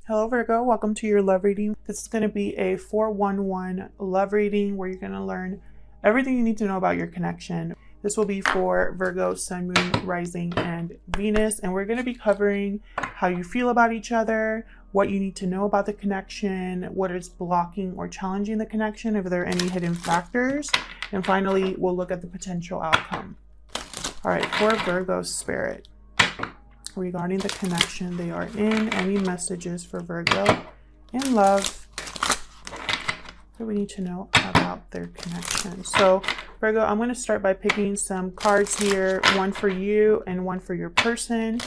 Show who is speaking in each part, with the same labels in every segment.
Speaker 1: Hello Virgo, welcome to your love reading. This is going to be a 411 love reading where you're going to learn everything you need to know about your connection. This will be for Virgo, Sun, Moon, Rising, and Venus, and we're going to be covering how you feel about each other, what you need to know about the connection, what is blocking or challenging the connection, if there are any hidden factors, and finally we'll look at the potential outcome. All right, for Virgo spirit, regarding the connection they are in, any messages for Virgo in love that we need to know about their connection. So Virgo, I'm going to start by picking some cards here, one for you and one for your person.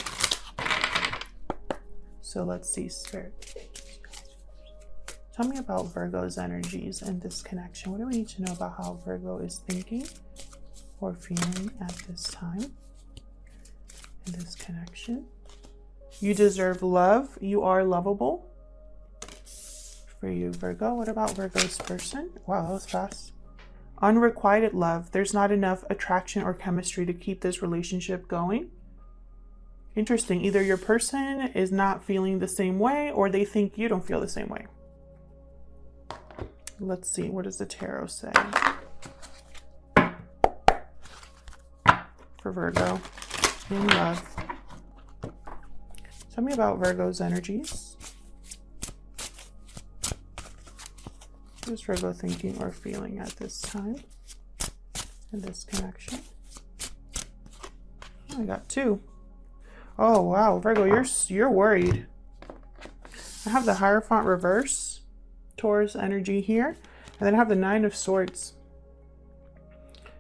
Speaker 1: So let's see, Spirit. Tell me about Virgo's energies and this connection. What do we need to know about how Virgo is thinking or feeling at this time? This connection. You deserve love. You are lovable. For you, Virgo. What about Virgo's person? Wow, that was fast. Unrequited love. There's not enough attraction or chemistry to keep this relationship going. Interesting. Either your person is not feeling the same way or they think you don't feel the same way. Let's see. What does the tarot say for Virgo in love? Tell me about Virgo's energies. What is Virgo thinking or feeling at this time in this connection? Oh, I got two. Oh wow, Virgo, you're worried. I have the Hierophant reverse, Taurus energy here, and then I have the Nine of Swords.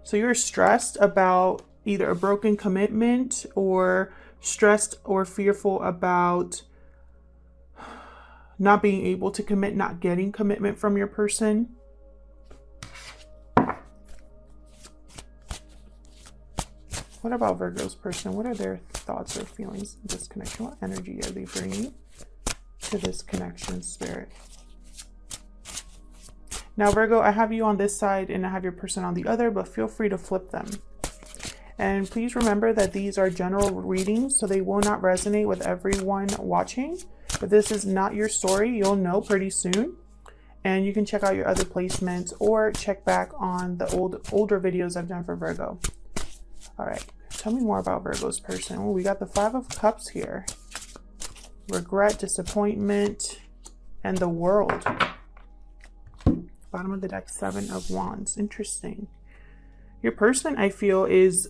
Speaker 1: So you're stressed about either a broken commitment or stressed or fearful about not being able to commit, not getting commitment from your person. What about Virgo's person? What are their thoughts or feelings in this connection? What energy are they bringing to this connection, Spirit? Now, Virgo, I have you on this side and I have your person on the other, but feel free to flip them. And please remember that these are general readings, so they will not resonate with everyone watching. But this is not your story. You'll know pretty soon. And you can check out your other placements or check back on the older videos I've done for Virgo. All right, tell me more about Virgo's person. Oh, we got the Five of Cups here. Regret, disappointment, and the World. Bottom of the deck, Seven of Wands. Interesting. Your person, I feel, is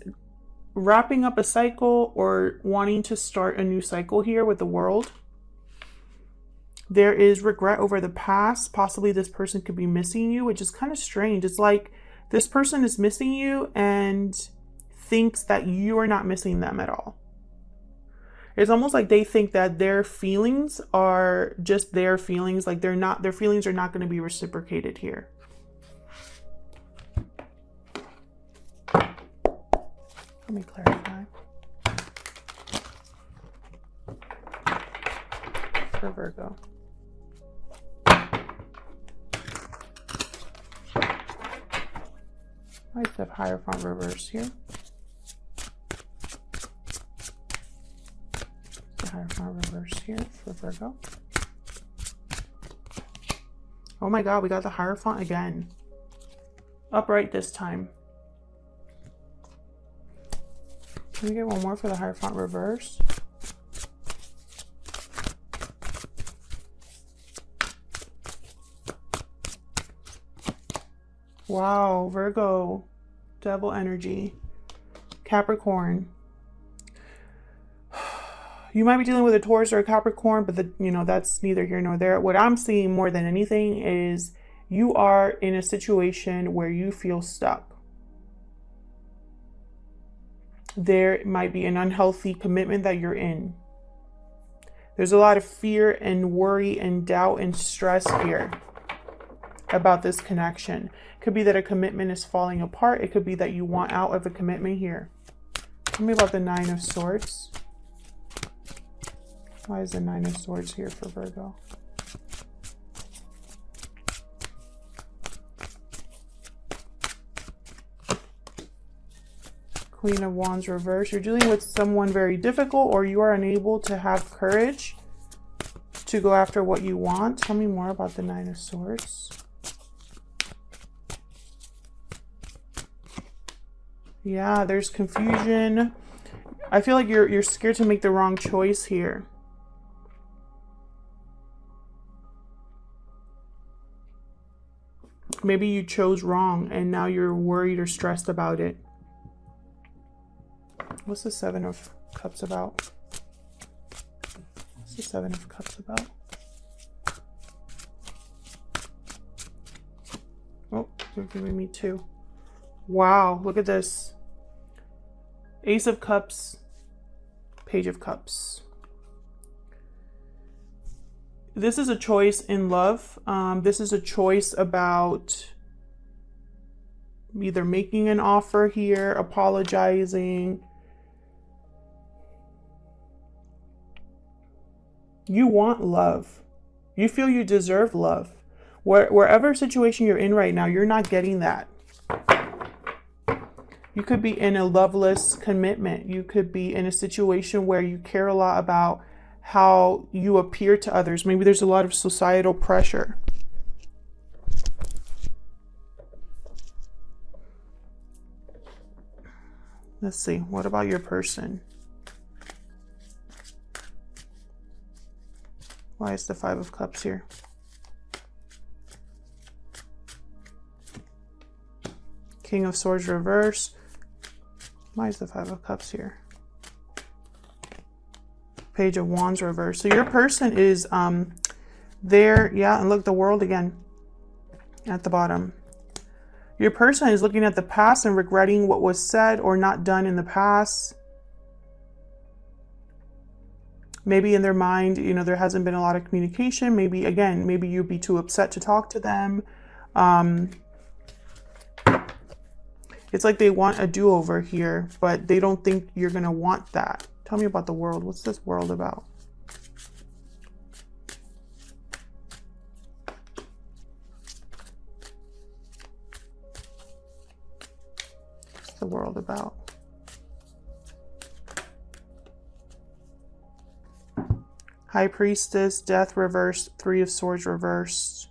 Speaker 1: wrapping up a cycle or wanting to start a new cycle here with the World. There is regret over the past. Possibly this person could be missing you, which is kind of strange. It's like this person is missing you and thinks that you are not missing them at all. It's almost like they think that their feelings are just their feelings, like their feelings are not going to be reciprocated here. Let me clarify. For Virgo. I have Hierophant reverse here. The Hierophant reverse here for Virgo. Oh my God, we got the Hierophant again. Upright this time. Can we get one more for the Hierophant reverse? Wow, Virgo, Devil energy, Capricorn. You might be dealing with a Taurus or a Capricorn, but that's neither here nor there. What I'm seeing more than anything is you are in a situation where you feel stuck. There might be an unhealthy commitment that you're in. There's a lot of fear and worry and doubt and stress here about this connection. It could be that a commitment is falling apart. It could be that you want out of a commitment here. Tell me about the Nine of Swords. Why is the Nine of Swords here for Virgo? Queen of Wands reverse. You're dealing with someone very difficult, or you are unable to have courage to go after what you want. Tell me more about the Nine of Swords. Yeah, there's confusion. I feel like you're scared to make the wrong choice here. Maybe you chose wrong and now you're worried or stressed about it. What's the Seven of Cups about? What's the Seven of Cups about? Oh, you're giving me two. Wow, look at this. Ace of Cups, Page of Cups. This is a choice in love. This is a choice about either making an offer here, apologizing. You want love. You feel you deserve love. Wherever situation you're in right now, you're not getting that. You could be in a loveless commitment. You could be in a situation where you care a lot about how you appear to others. Maybe there's a lot of societal pressure. Let's see. What about your person? Why is the Five of Cups here? King of Swords reverse. Why is the Five of Cups here? Page of Wands reverse. So your person is there. Yeah, and look, the World again at the bottom. Your person is looking at the past and regretting what was said or not done in the past. Maybe in their mind, you know, there hasn't been a lot of communication. Maybe, again, maybe you'd be too upset to talk to them. It's like they want a do-over here, but they don't think you're going to want that. Tell me about the World. What's this World about? What's the World about? High Priestess, Death reversed, Three of Swords reversed.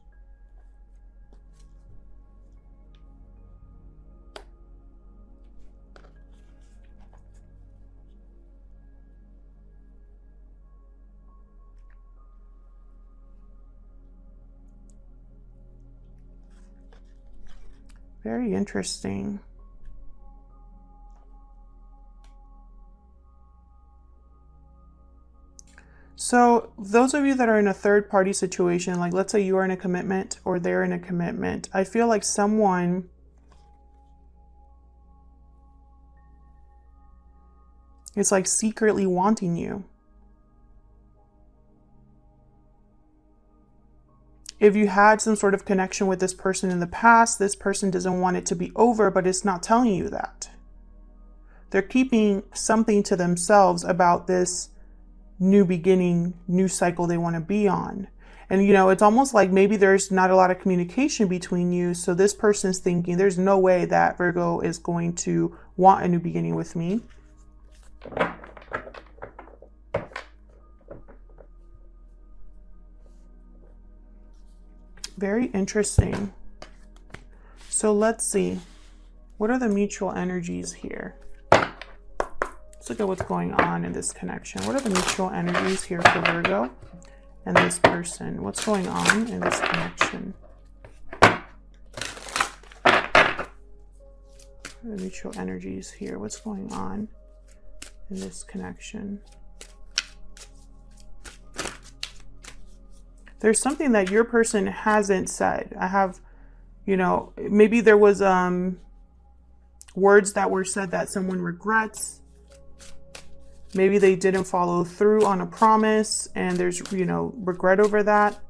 Speaker 1: Very interesting. So those of you that are in a third party situation, like let's say you are in a commitment or they're in a commitment, I feel like someone is like secretly wanting you. If you had some sort of connection with this person in the past, this person doesn't want it to be over, but it's not telling you that. They're keeping something to themselves about this new beginning, new cycle they want to be on. And, you know, it's almost like maybe there's not a lot of communication between you. So this person's thinking, there's no way that Virgo is going to want a new beginning with me. Very interesting. So let's see. What are the mutual energies here? Let's look at what's going on in this connection. What are the mutual energies here for Virgo and this person? What's going on in this connection? What are the mutual energies here? What's going on in this connection? There's something that your person hasn't said. I have, you know, maybe there was words that were said that someone regrets. Maybe they didn't follow through on a promise and there's, you know, regret over that.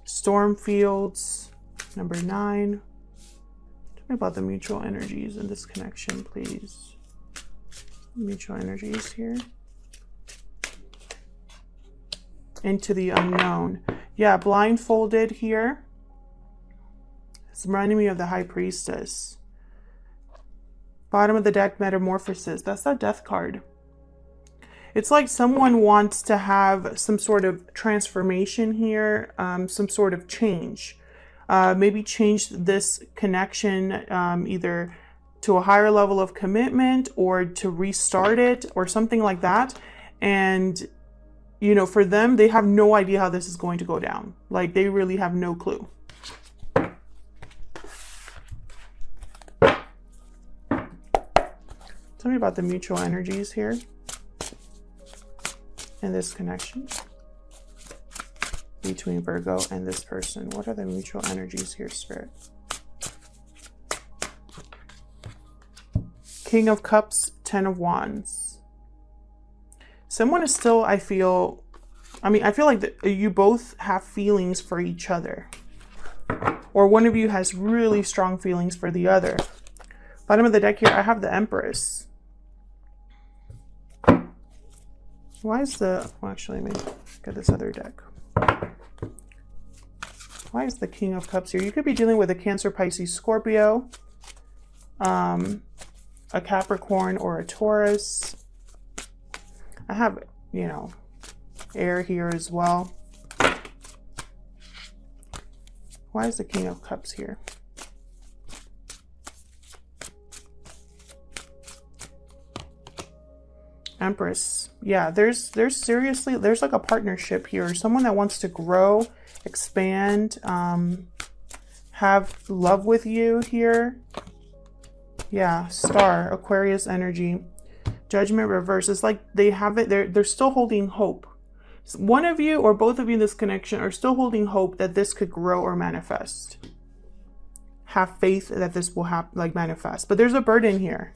Speaker 1: Storm fields, number 9. Tell me about the mutual energies in this connection, please. Mutual energies here. Into the unknown. Yeah, blindfolded here. It's reminding me of the High Priestess. Bottom of the deck, Metamorphosis. That's that Death card. It's like someone wants to have some sort of transformation here, some sort of change. Maybe change this connection either to a higher level of commitment or to restart it or something like that. And, you know, for them, they have no idea how this is going to go down. Like, they really have no clue. Tell me about the mutual energies here in this connection between Virgo and this person. What are the mutual energies here, Spirit? King of Cups, 10 of Wands. Someone is still, I feel like you both have feelings for each other. Or one of you has really strong feelings for the other. Bottom of the deck here, I have the Empress. Why is the, well, actually, let me get this other deck. Why is the King of Cups here? You could be dealing with a Cancer, Pisces, Scorpio, a Capricorn, or a Taurus. I have, you know, air here as well. Why is the King of Cups here? Empress. Yeah, there's seriously, there's like a partnership here. Someone that wants to grow, expand, have love with you here. Yeah, Star, Aquarius energy. Judgment reverse. It's like they have it, they're still holding hope. One of you or both of you in this connection are still holding hope that this could grow or manifest. Have faith that this will manifest. But there's a burden here.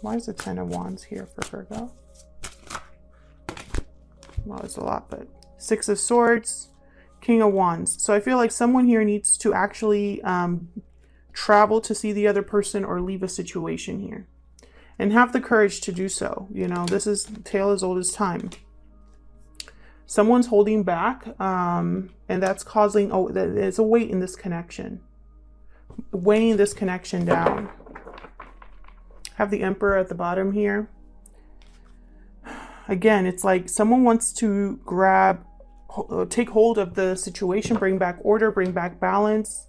Speaker 1: Why is the 10 of Wands here for Virgo? Well, it's a lot, but 6 of Swords, King of Wands. So I feel like someone here needs to actually travel to see the other person or leave a situation here. And have the courage to do so. You know, this is tale as old as time. Someone's holding back, and that's causing, there's a weight in this connection. Weighing this connection down. Have the Emperor at the bottom here. Again, it's like someone wants to take hold of the situation, bring back order, bring back balance.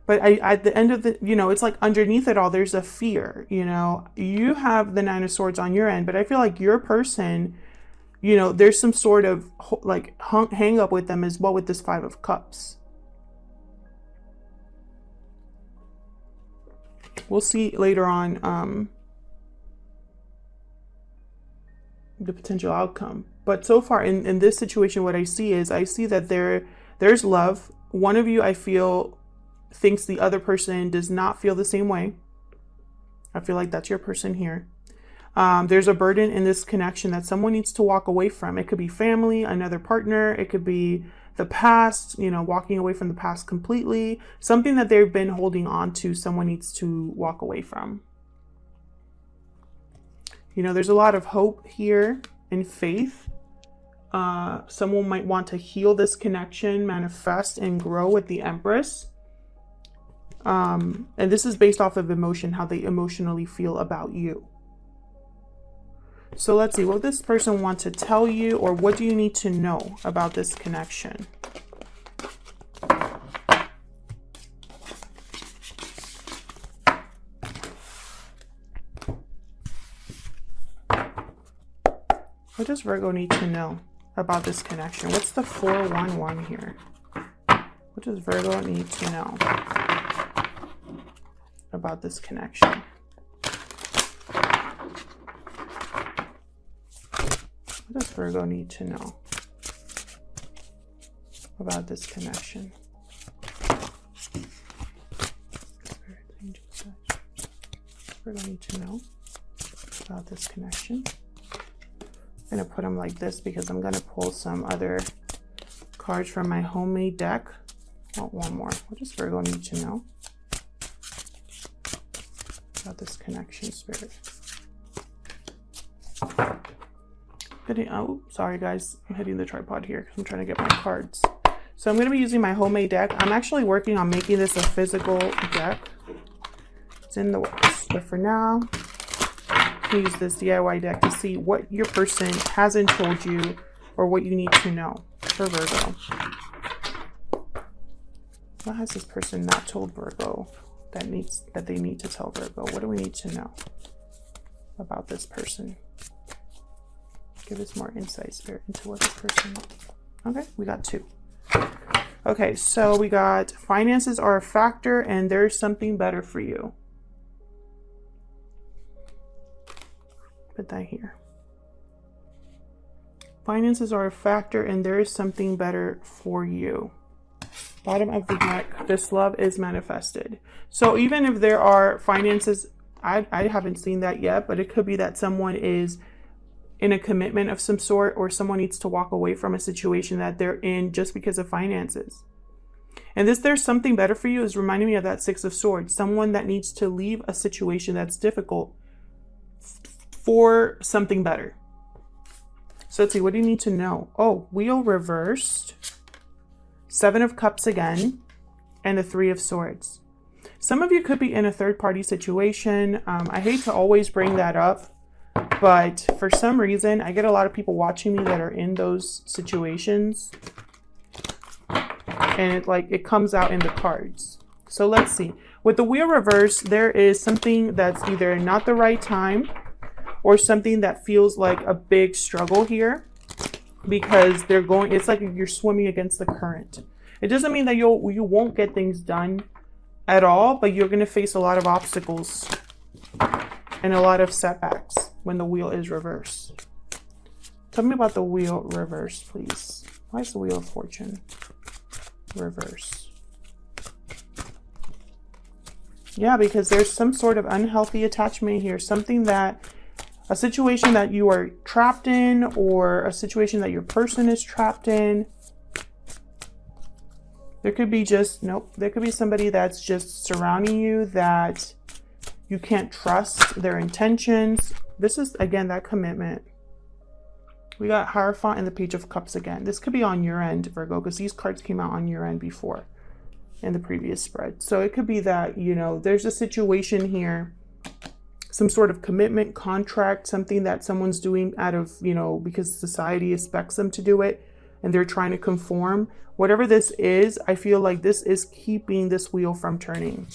Speaker 1: But at the end of the, you know, it's like underneath it all, there's a fear, you know. You have the 9 of Swords on your end, but I feel like your person, you know, there's some sort of like hang up with them as well with this 5 of Cups. We'll see later on the potential outcome. But so far in this situation, what I see is I see that there's love. One of you, I feel, thinks the other person does not feel the same way. I feel like that's your person here. There's a burden in this connection that someone needs to walk away from. It could be family, another partner. It could be the past, you know, walking away from the past completely. Something that they've been holding on to, someone needs to walk away from. You know, there's a lot of hope here and faith. Someone might want to heal this connection, manifest, and grow with the Empress. And this is based off of emotion, how they emotionally feel about you. So let's see what this person wants to tell you, or what do you need to know about this connection? What does Virgo need to know about this connection? What's the 411 here? What does Virgo need to know about this connection? What does Virgo need to know about this connection? Virgo need to know about this connection. I'm going to put them like this because I'm going to pull some other cards from my homemade deck. Oh, one more. What does Virgo need to know about this connection, Spirit? Oh, sorry guys, I'm hitting the tripod here because I'm trying to get my cards. So I'm going to be using my homemade deck. I'm actually working on making this a physical deck. It's in the works, but for now, can use this DIY deck to see what your person hasn't told you or what you need to know for Virgo. What has this person not told Virgo that they need to tell Virgo? What do we need to know about this person? Give us more insight, Spirit, into what this person... Okay, we got 2. Okay, so we got finances are a factor and there's something better for you. Put that here. Finances are a factor and there is something better for you. Bottom of the deck, this love is manifested. So even if there are finances, I haven't seen that yet, but it could be that someone is in a commitment of some sort, or someone needs to walk away from a situation that they're in just because of finances. And this there's something better for you is reminding me of that 6 of Swords. Someone that needs to leave a situation that's difficult for something better. So let's see, what do you need to know? Oh, Wheel reversed, 7 of Cups again, and the 3 of Swords. Some of you could be in a third-party situation. I hate to always bring that up, but for some reason, I get a lot of people watching me that are in those situations. And it comes out in the cards. So let's see. With the Wheel reverse, there is something that's either not the right time or something that feels like a big struggle here, because it's like you're swimming against the current. It doesn't mean that you won't get things done at all, but you're going to face a lot of obstacles and a lot of setbacks when the Wheel is reversed. Tell me about the Wheel reverse, please. Why is the Wheel of Fortune reverse? Yeah, because there's some sort of unhealthy attachment here, a situation that you are trapped in, or a situation that your person is trapped in. There could be there could be somebody that's just surrounding you that you can't trust their intentions. This is, again, that commitment. We got Hierophant and the Page of Cups again. This could be on your end, Virgo, because these cards came out on your end before in the previous spread. So it could be that, there's a situation here, some sort of commitment, contract, something that someone's doing out of, because society expects them to do it and they're trying to conform. Whatever this is, I feel like this is keeping this wheel from turning.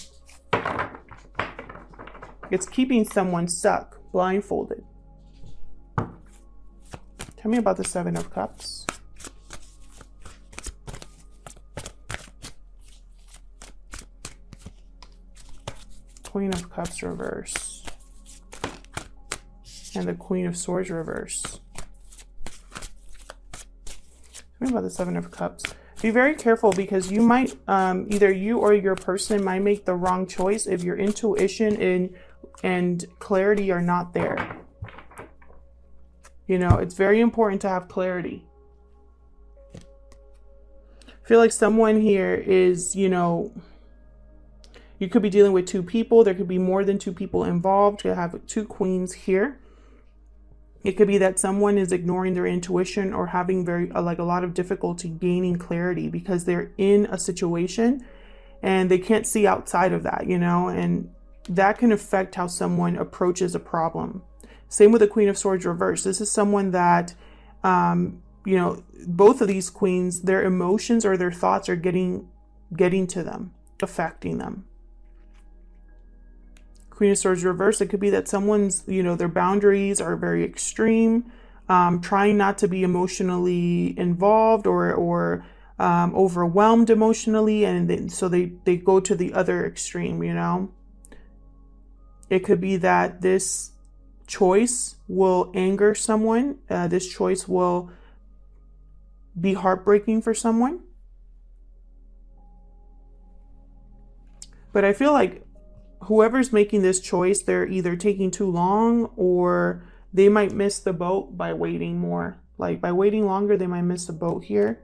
Speaker 1: It's keeping someone stuck, blindfolded. Tell me about the 7 of Cups. Queen of Cups reverse. And the Queen of Swords reverse. Tell me about the 7 of Cups. Be very careful, because you might, either you or your person might make the wrong choice if your intuition and clarity are not there. It's very important to have clarity. I feel like someone here is, you could be dealing with 2 people. There could be more than 2 people involved. You have 2 queens here. It could be that someone is ignoring their intuition or having a lot of difficulty gaining clarity because they're in a situation and they can't see outside of that, and that can affect how someone approaches a problem. Same with the Queen of Swords reverse. This is someone that, both of these queens, their emotions or their thoughts are getting to them, affecting them. Queen of Swords reverse, it could be that someone's, their boundaries are very extreme, trying not to be emotionally involved or overwhelmed emotionally, and so they go to the other extreme, It could be that this choice will anger someone. This choice will be heartbreaking for someone. But I feel like whoever's making this choice, they're either taking too long or they might miss the boat by waiting more. Like by waiting longer, they might miss the boat here.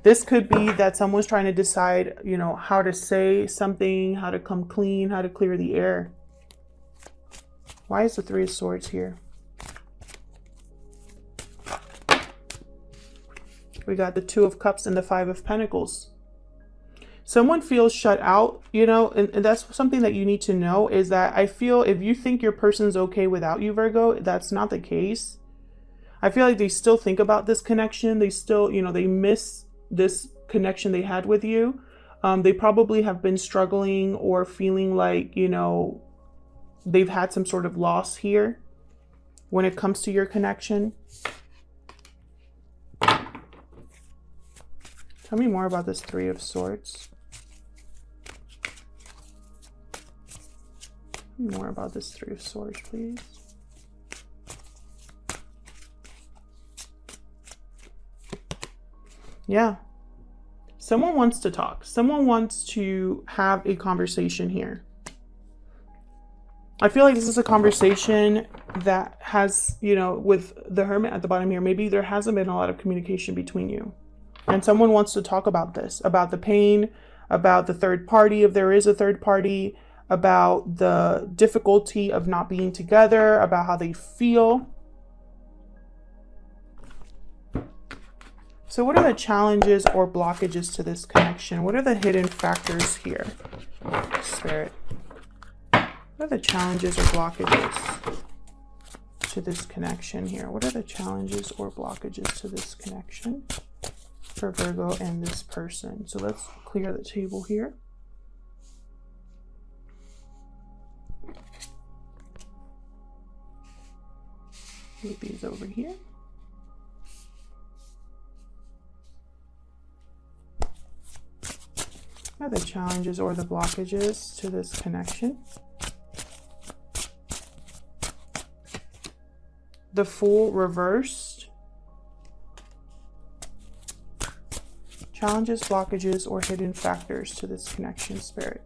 Speaker 1: This could be that someone's trying to decide, how to say something, how to come clean, how to clear the air. Why is the 3 of Swords here? We got the 2 of Cups and the 5 of Pentacles. Someone feels shut out, you know, and that's something that you need to know, is that I feel if you think your person's okay without you, Virgo, that's not the case. I feel like they still think about this connection. They still, you know, they miss this connection they had with you. They probably have been struggling or feeling like, you know, they've had some sort of loss here when it comes to your connection. Tell me more about this Three of Swords. Tell me more about this Three of Swords, please. Yeah. Someone wants to talk. Someone wants to have a conversation here. I feel like this is a conversation that has, you know, with the Hermit at the bottom here, maybe there hasn't been a lot of communication between you. And someone wants to talk about this, about the pain, about the third party, if there is a third party, about the difficulty of not being together, about how they feel. So what are the challenges or blockages to this connection? What are the hidden factors here, Spirit? What are the challenges or blockages to this connection here? What are the challenges or blockages to this connection for Virgo and this person? So let's clear the table here. Move these over here. What are the challenges or the blockages to this connection? The Fool reversed. Challenges, blockages, or hidden factors to this connection, Spirit.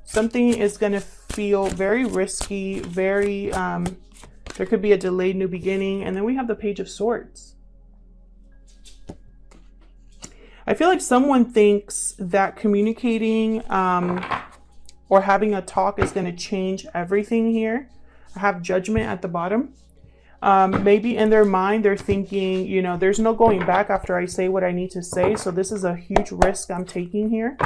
Speaker 1: Something is going to feel very risky, very, there could be a delayed new beginning. And then we have the Page of Swords. I feel like someone thinks that communicating or having a talk is going to change everything here. I have Judgment at the bottom. Maybe in their mind, they're thinking, you know, there's no going back after I say what I need to say. So this is a huge risk I'm taking here.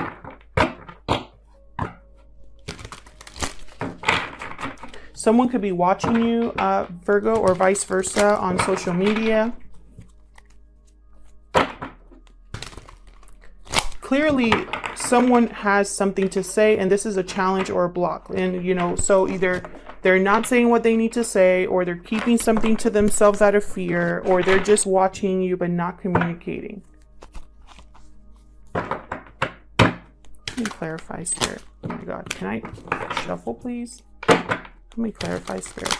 Speaker 1: Someone could be watching you, Virgo, or vice versa on social media. Clearly, someone has something to say, and this is a challenge or a block. And, you know, so either they're not saying what they need to say, or they're keeping something to themselves out of fear, or they're just watching you but not communicating. Let me clarify, Spirit. Oh my God. Can I shuffle, please? Let me clarify, Spirit.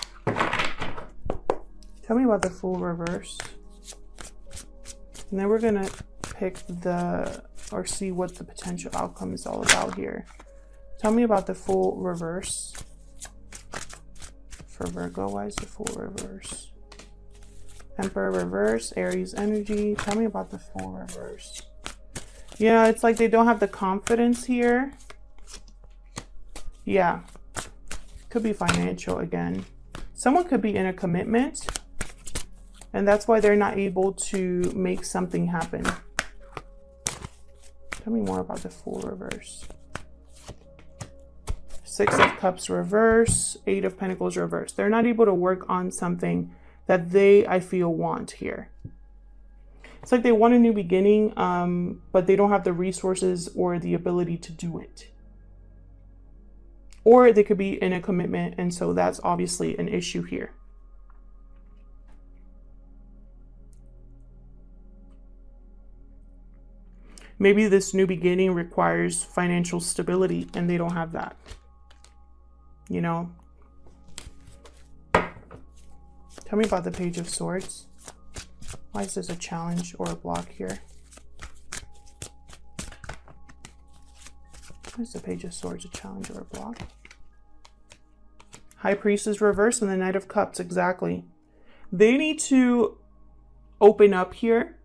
Speaker 1: Tell me about the Fool reverse. And then we're going to pick or see what the potential outcome is all about here. Tell me about the Fool reverse. For Virgo, why is the Fool reverse? Emperor reverse, Aries energy. Tell me about the Fool reverse. Yeah, it's like they don't have the confidence here. Yeah. Could be financial again. Someone could be in a commitment, and that's why they're not able to make something happen. Tell me more about the Fool reverse. Six of Cups reverse, Eight of Pentacles reverse. They're not able to work on something that they, I feel, want here. It's like they want a new beginning, but they don't have the resources or the ability to do it. Or they could be in a commitment, and so that's obviously an issue here. Maybe this new beginning requires financial stability, and they don't have that. You know? Tell me about the Page of Swords. Why is this a challenge or a block here? Why is the Page of Swords a challenge or a block? High Priestess reverse and the Knight of Cups, exactly. They need to open up here,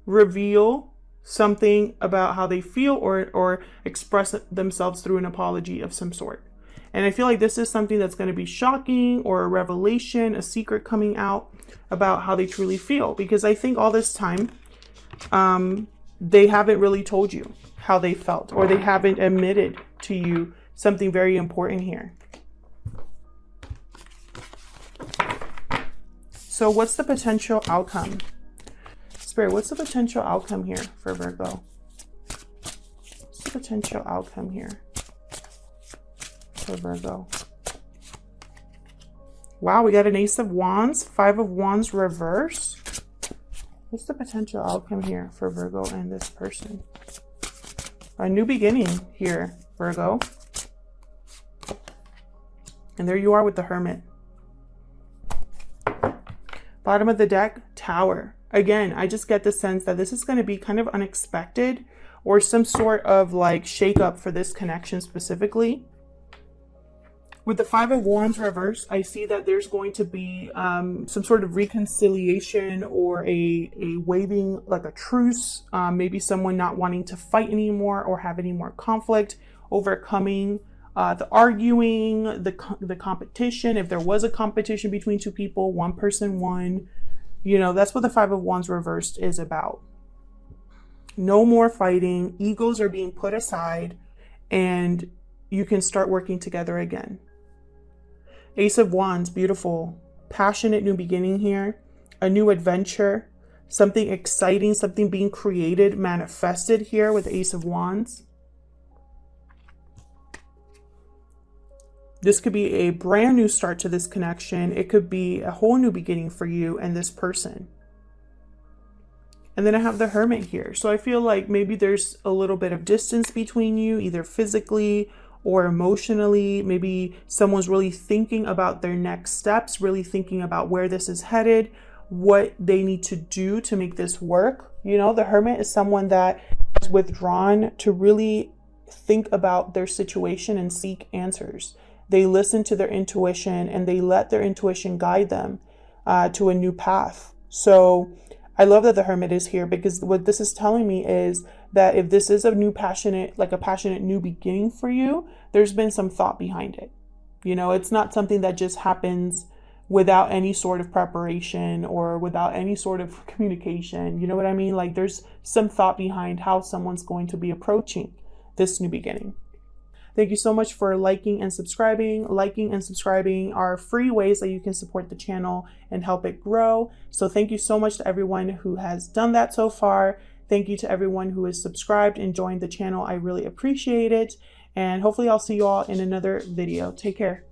Speaker 1: reveal something about how they feel, or express themselves through an apology of some sort. And I feel like this is something that's going to be shocking, or a revelation, a secret coming out about how they truly feel. Because I think all this time, they haven't really told you how they felt, or they haven't admitted to you something very important here. So what's the potential outcome? Spirit, what's the potential outcome here for Virgo? What's the potential outcome here for Virgo? Wow, we got an Ace of Wands, Five of Wands reverse. What's the potential outcome here for Virgo and this person? A new beginning here, Virgo. And there you are with the Hermit. Bottom of the deck, Tower. Again, I just get the sense that this is going to be kind of unexpected, or some sort of like shakeup for this connection specifically. With the Five of Wands reverse, I see that there's going to be some sort of reconciliation, or a waving, like a truce, maybe someone not wanting to fight anymore or have any more conflict, overcoming the arguing, the competition. If there was a competition between two people, one person won. You know, that's what the Five of Wands reversed is about. No more fighting. Egos are being put aside, and you can start working together again. Ace of Wands, beautiful, passionate new beginning here, a new adventure, something exciting, something being created, manifested here with Ace of Wands. This could be a brand new start to this connection. It could be a whole new beginning for you and this person. And then I have the Hermit here. So I feel like maybe there's a little bit of distance between you, either physically or emotionally. Maybe someone's really thinking about their next steps, really thinking about where this is headed, what they need to do to make this work. You know, the Hermit is someone that is withdrawn to really think about their situation and seek answers. They listen to their intuition, and they let their intuition guide them to a new path. So I love that the Hermit is here, because what this is telling me is that if this is a new passionate, like a passionate new beginning for you, there's been some thought behind it. You know, it's not something that just happens without any sort of preparation or without any sort of communication. You know what I mean? Like, there's some thought behind how someone's going to be approaching this new beginning. Thank you so much for liking and subscribing. Liking and subscribing are free ways that you can support the channel and help it grow. So thank you so much to everyone who has done that so far. Thank you to everyone who is subscribed and joined the channel. I really appreciate it. And hopefully I'll see you all in another video. Take care.